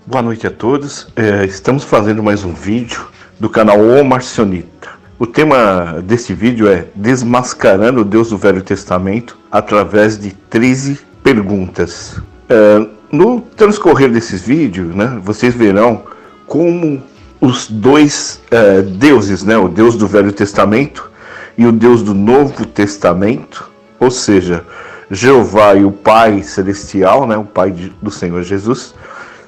Boa noite a todos. Estamos fazendo mais um vídeo do canal O Marcionita. O tema desse vídeo é Desmascarando o Deus do Velho Testamento através de 13 perguntas. No transcorrer desses vídeos, vocês verão como os dois deuses, o Deus do Velho Testamento e o Deus do Novo Testamento, ou seja, Jeová e o Pai Celestial, o Pai do Senhor Jesus,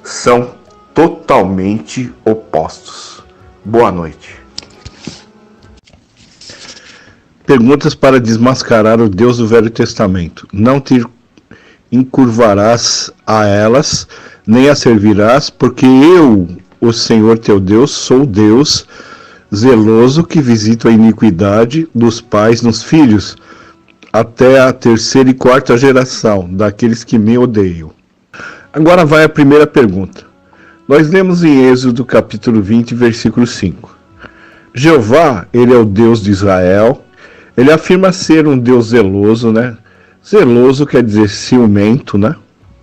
são totalmente opostos. Boa noite. Perguntas para desmascarar o Deus do Velho Testamento. Não te encurvarás a elas, nem a servirás, porque eu, o Senhor teu Deus, sou Deus zeloso que visita a iniquidade dos pais nos filhos, até a terceira e quarta geração daqueles que me odeiam. Agora vai a primeira pergunta. Nós lemos em Êxodo capítulo 20, versículo 5. Jeová, ele é o Deus de Israel. Ele afirma ser um Deus zeloso, Zeloso quer dizer ciumento,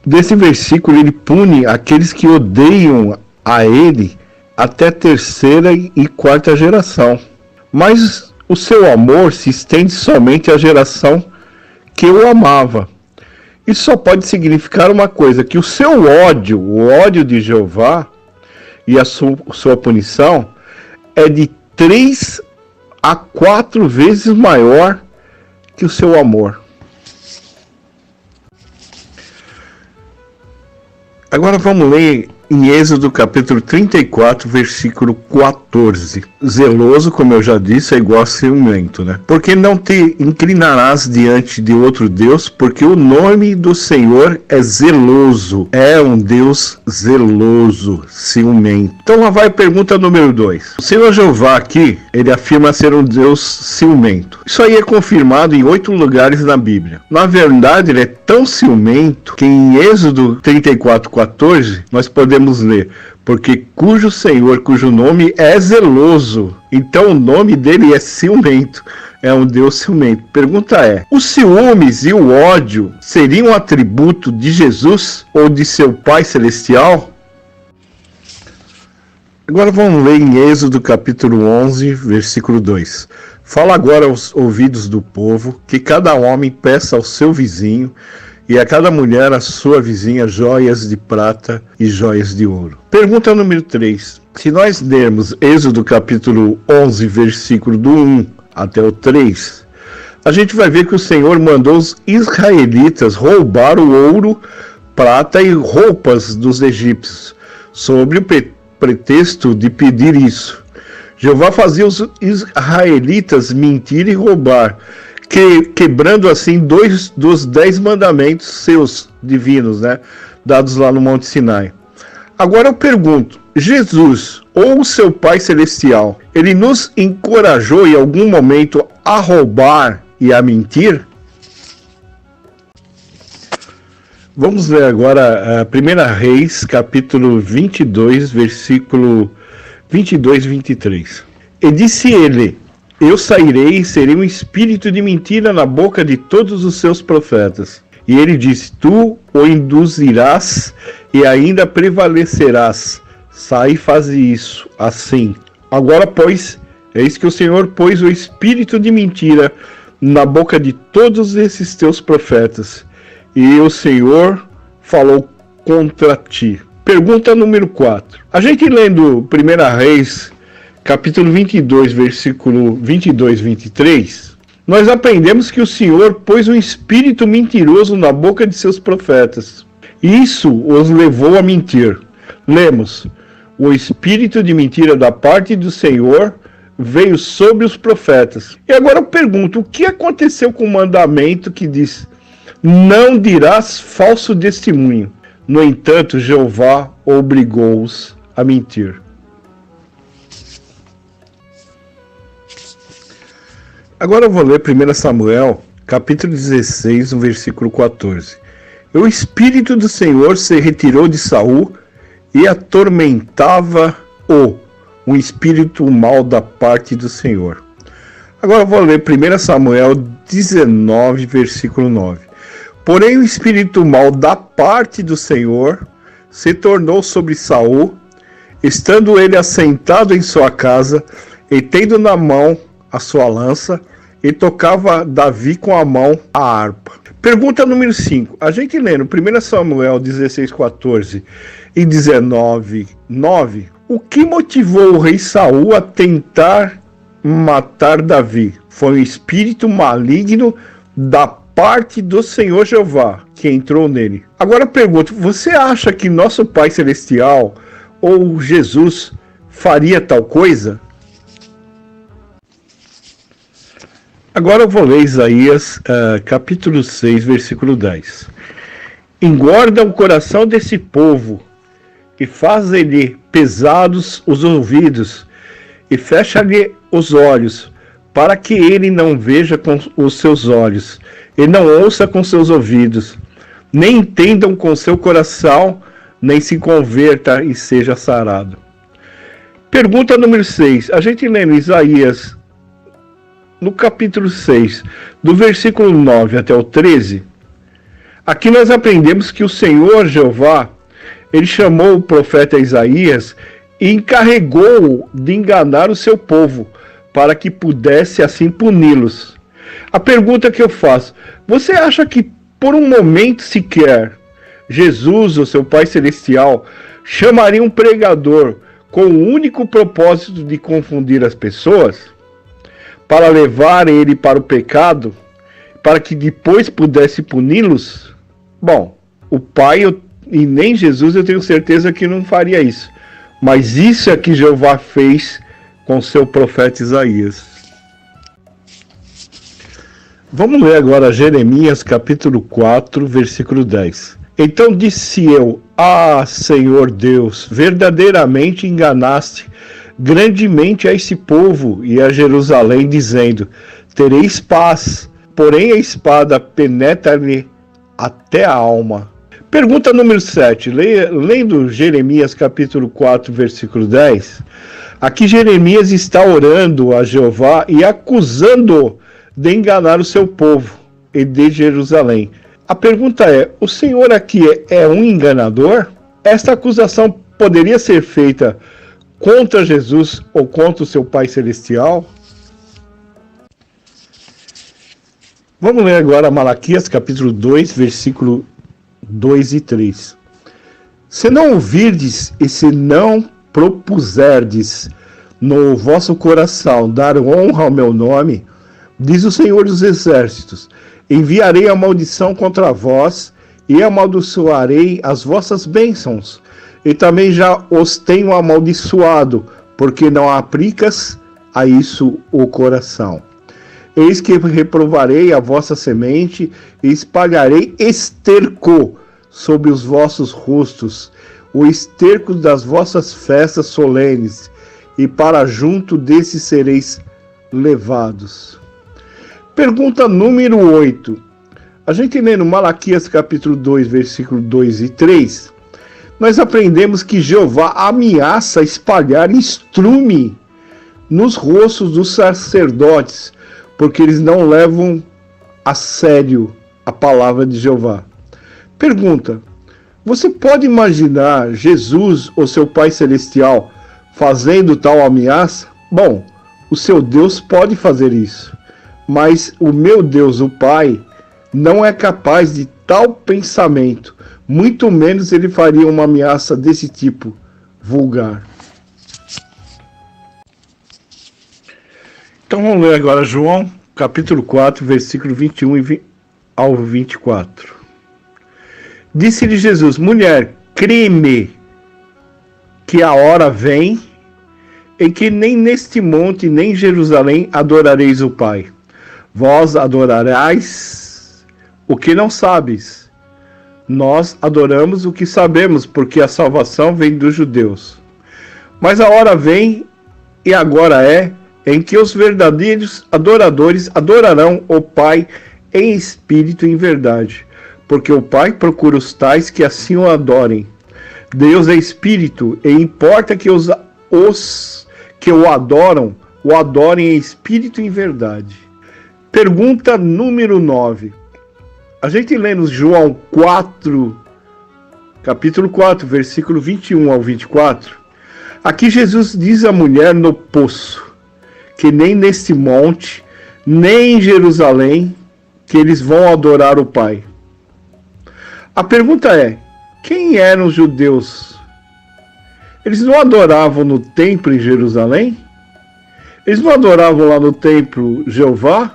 Desse versículo ele pune aqueles que odeiam a ele até a terceira e quarta geração. Mas o seu amor se estende somente à geração que o amava. Isso só pode significar uma coisa, que o seu ódio, o ódio de Jeová e a sua punição é de 3 a 4 vezes maior que o seu amor. Agora vamos ler em Êxodo capítulo 34, versículo 14. Zeloso, como eu já disse, é igual a ciumento, Porque não te inclinarás diante de outro Deus, porque o nome do Senhor é zeloso. É um Deus zeloso, ciumento. Então lá vai a pergunta número 2. O Senhor Jeová aqui, ele afirma ser um Deus ciumento. Isso aí é confirmado em 8 lugares na Bíblia. Na verdade, ele é tão ciumento que em Êxodo 34, 14, nós podemos ler, porque cujo Senhor, cujo nome é zeloso, então o nome dele é ciumento, é um Deus ciumento. Pergunta é, os ciúmes e o ódio seriam um atributo de Jesus ou de seu Pai Celestial? Agora vamos ler em Êxodo capítulo 11, versículo 2. Fala agora aos ouvidos do povo, que cada homem peça ao seu vizinho, e a cada mulher a sua vizinha joias de prata e joias de ouro. Pergunta número 3. Se nós lermos Êxodo capítulo 11, versículo do 1 até o 3, a gente vai ver que o Senhor mandou os israelitas roubar o ouro, prata e roupas dos egípcios, sob o pretexto de pedir isso. Jeová fazia os israelitas mentir e roubar, quebrando assim 2 dos 10 mandamentos seus divinos, dados lá no Monte Sinai. Agora eu pergunto, Jesus ou o seu Pai Celestial, ele nos encorajou em algum momento a roubar e a mentir? Vamos ler agora a 1 Reis, capítulo 22, versículo 22 e 23. E disse ele, eu sairei e serei um espírito de mentira na boca de todos os seus profetas. E ele disse, tu o induzirás e ainda prevalecerás. Sai e faze isso, assim. Agora, pois, eis que o Senhor pôs o espírito de mentira na boca de todos esses teus profetas. E o Senhor falou contra ti. Pergunta número 4. A gente lendo 1 Reis, capítulo 22, versículo 22 e 23, nós aprendemos que o Senhor pôs um espírito mentiroso na boca de seus profetas. Isso os levou a mentir. Lemos, o espírito de mentira da parte do Senhor veio sobre os profetas. E agora eu pergunto, o que aconteceu com o mandamento que diz, não dirás falso testemunho? No entanto, Jeová obrigou-os a mentir. Agora eu vou ler 1 Samuel, capítulo 16, no versículo 14. E o Espírito do Senhor se retirou de Saul e atormentava-o, um espírito mau da parte do Senhor. Agora eu vou ler 1 Samuel 19, versículo 9. Porém o espírito mau da parte do Senhor se tornou sobre Saul, estando ele assentado em sua casa, e tendo na mão a sua lança, e tocava Davi com a mão a harpa. Pergunta número 5. A gente lê no 1 Samuel 16:14 e 19:9, o que motivou o rei Saul a tentar matar Davi? Foi um espírito maligno da parte do Senhor Jeová que entrou nele. Agora pergunto, você acha que nosso Pai Celestial ou Jesus faria tal coisa? Agora eu vou ler Isaías capítulo 6, versículo 10. Engorda o coração desse povo e faz-lhe pesados os ouvidos e fecha-lhe os olhos, para que ele não veja com os seus olhos e não ouça com seus ouvidos, nem entendam com seu coração, nem se converta e seja sarado. Pergunta número 6. A gente lê no Isaías, no capítulo 6, do versículo 9 até o 13, aqui nós aprendemos que o Senhor Jeová, ele chamou o profeta Isaías e encarregou-o de enganar o seu povo, para que pudesse assim puni-los. A pergunta que eu faço, você acha que por um momento sequer Jesus, o seu Pai Celestial, chamaria um pregador com o único propósito de confundir as pessoas, para levar ele para o pecado, para que depois pudesse puni-los? Bom, o Pai e nem Jesus eu tenho certeza que não faria isso. Mas isso é que Jeová fez com seu profeta Isaías. Vamos ler agora Jeremias capítulo 4, versículo 10. Então disse eu, Senhor Deus, verdadeiramente enganaste grandemente a esse povo e a Jerusalém, dizendo, tereis paz, porém a espada penetra-lhe até a alma. Pergunta número 7, lendo Jeremias capítulo 4, versículo 10, aqui Jeremias está orando a Jeová e acusando-o de enganar o seu povo e de Jerusalém. A pergunta é, o Senhor aqui é um enganador? Esta acusação poderia ser feita contra Jesus ou contra o seu Pai Celestial? Vamos ler agora Malaquias capítulo 2, versículo 2 e 3. Se não ouvirdes e se não propuserdes no vosso coração dar honra ao meu nome, diz o Senhor dos Exércitos, enviarei a maldição contra vós e amaldiçoarei as vossas bênçãos. E também já os tenho amaldiçoado, porque não aplicas a isso o coração. Eis que reprovarei a vossa semente e espalharei esterco sobre os vossos rostos, o esterco das vossas festas solenes, e para junto desses sereis levados. Pergunta número 8. A gente lê no Malaquias capítulo 2, versículo 2 e 3, nós aprendemos que Jeová ameaça espalhar estrume nos rostos dos sacerdotes, porque eles não levam a sério a palavra de Jeová. Pergunta, você pode imaginar Jesus ou seu Pai Celestial fazendo tal ameaça? Bom, o seu Deus pode fazer isso, mas o meu Deus, o Pai, não é capaz de tal pensamento, muito menos ele faria uma ameaça desse tipo vulgar. Então vamos ler agora João, capítulo 4, versículo 21 ao 24. Disse-lhe Jesus, mulher, crê-me que a hora vem em que nem neste monte, nem em Jerusalém adorareis o Pai. Vós adorareis o que não sabes. Nós adoramos o que sabemos, porque a salvação vem dos judeus. Mas a hora vem, e agora é, em que os verdadeiros adoradores adorarão o Pai em espírito e em verdade, porque o Pai procura os tais que assim o adorem. Deus é espírito, e importa que os que o adoram, o adorem em espírito e em verdade. Pergunta número 9. A gente lê no João 4, capítulo 4, versículo 21 ao 24. Aqui Jesus diz à mulher no poço, que nem neste monte, nem em Jerusalém, que eles vão adorar o Pai. A pergunta é, quem eram os judeus? Eles não adoravam no templo em Jerusalém? Eles não adoravam lá no templo Jeová?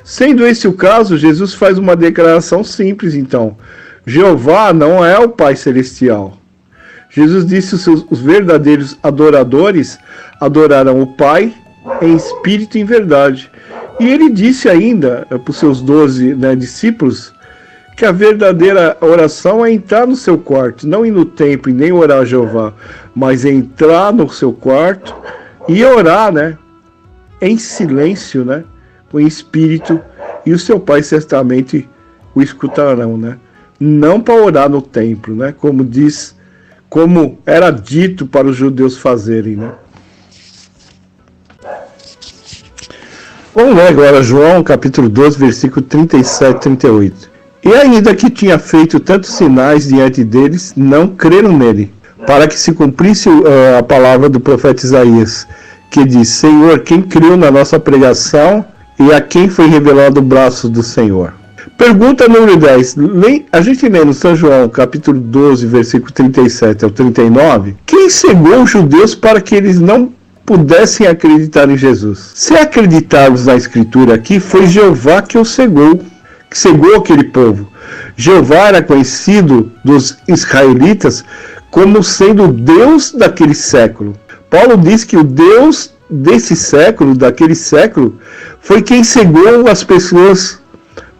Sendo esse o caso, Jesus faz uma declaração simples, então. Jeová não é o Pai Celestial. Jesus disse que os verdadeiros adoradores adorarão o Pai em espírito e em verdade. E ele disse ainda para os seus 12 discípulos que a verdadeira oração é entrar no seu quarto, não ir no templo e nem orar a Jeová, mas entrar no seu quarto e orar, em silêncio, com espírito, e o seu Pai certamente o escutarão, Não para orar no templo, como era dito para os judeus fazerem, Vamos ler agora João, capítulo 12, versículo 37 e 38. E ainda que tinha feito tantos sinais diante deles, não creram nele, para que se cumprisse a palavra do profeta Isaías, que diz, Senhor, quem creu na nossa pregação e a quem foi revelado o braço do Senhor? Pergunta número 10. A gente lê no São João, capítulo 12, versículo 37 ao 39, quem cegou os judeus para que eles não pudessem acreditar em Jesus? Se acreditarmos na Escritura aqui, foi Jeová que os cegou, que cegou aquele povo. Jeová era conhecido dos israelitas como sendo o Deus daquele século. Paulo diz que o Deus desse século, daquele século, foi quem cegou as pessoas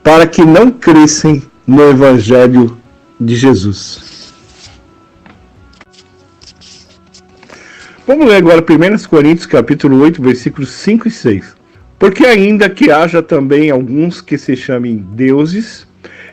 para que não crescem no Evangelho de Jesus. Vamos ler agora 1 Coríntios capítulo 8, versículos 5 e 6. Porque ainda que haja também alguns que se chamem deuses,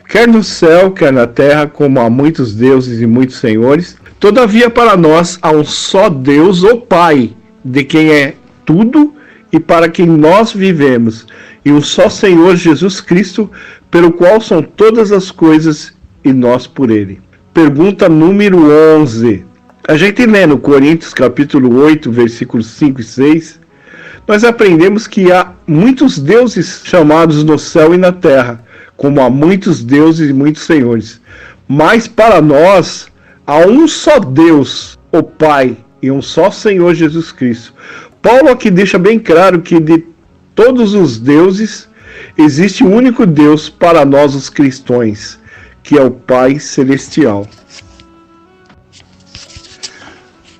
quer no céu, quer na terra, como há muitos deuses e muitos senhores, todavia para nós há um só Deus, o Pai, de quem é tudo e para quem nós vivemos, e um só Senhor Jesus Cristo, pelo qual são todas as coisas e nós por ele. Pergunta número 11. A gente lê no Coríntios capítulo 8, versículos 5 e 6, nós aprendemos que há muitos deuses chamados no céu e na terra, como há muitos deuses e muitos senhores. Mas para nós há um só Deus, o Pai, e um só Senhor Jesus Cristo. Paulo aqui deixa bem claro que de todos os deuses, existe um único Deus para nós os cristãos, que é o Pai Celestial.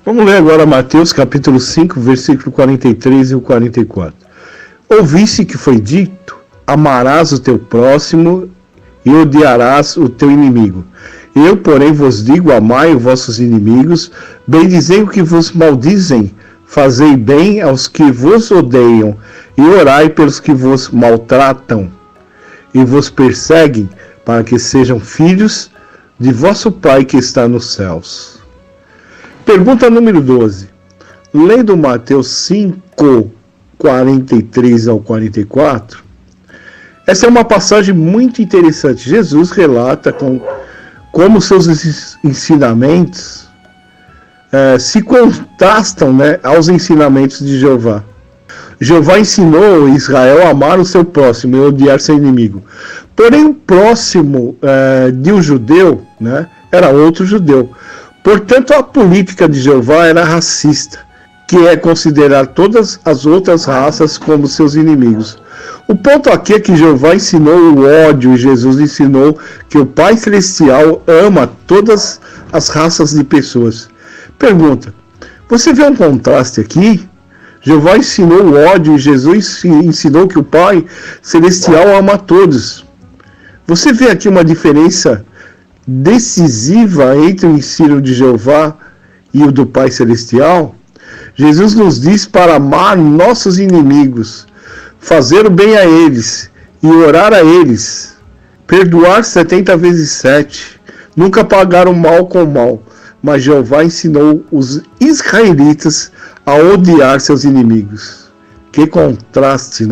Vamos ler agora Mateus capítulo 5, versículo 43 e o 44. Ouviste que foi dito, amarás o teu próximo e odiarás o teu inimigo. Eu, porém, vos digo, amai os vossos inimigos, bendizei o que vos maldizem, fazei bem aos que vos odeiam, e orai pelos que vos maltratam e vos perseguem, para que sejam filhos de vosso Pai que está nos céus. Pergunta número 12. Lendo Mateus 5, 43 ao 44, essa é uma passagem muito interessante. Jesus relata como seus ensinamentos se contrastam aos ensinamentos de Jeová. Jeová ensinou Israel a amar o seu próximo e odiar seu inimigo. Porém, o próximo de um judeu era outro judeu. Portanto, a política de Jeová era racista, que é considerar todas as outras raças como seus inimigos. O ponto aqui é que Jeová ensinou o ódio e Jesus ensinou que o Pai Celestial ama todas as raças de pessoas. Pergunta, você vê um contraste aqui? Jeová ensinou o ódio e Jesus ensinou que o Pai Celestial ama a todos. Você vê aqui uma diferença decisiva entre o ensino de Jeová e o do Pai Celestial? Jesus nos diz para amar nossos inimigos, fazer o bem a eles e orar a eles, perdoar 70 vezes 7, nunca pagar o mal com o mal. Mas Jeová ensinou os israelitas a odiar seus inimigos. Que contraste,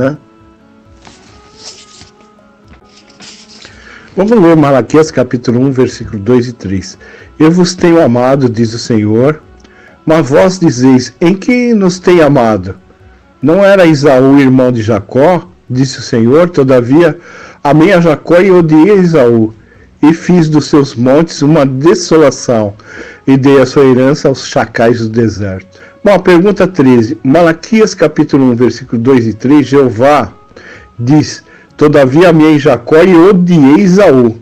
Vamos ler Malaquias capítulo 1, versículo 2 e 3. Eu vos tenho amado, diz o Senhor, mas vós dizeis, em que nos tem amado? Não era Esaú irmão de Jacó? Disse o Senhor, todavia amei a Jacó e odiei a Esaú, e fiz dos seus montes uma desolação, e dei a sua herança aos chacais do deserto. Bom, a pergunta 13, Malaquias capítulo 1, versículo 2 e 3, Jeová diz, todavia amei Jacó e odiei Esaú.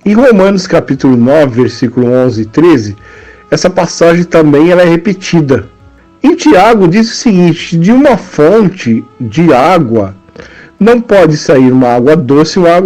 Em Romanos capítulo 9, versículo 11 e 13, essa passagem também ela é repetida. Em Tiago diz o seguinte, de uma fonte de água não pode sair uma água doce e uma água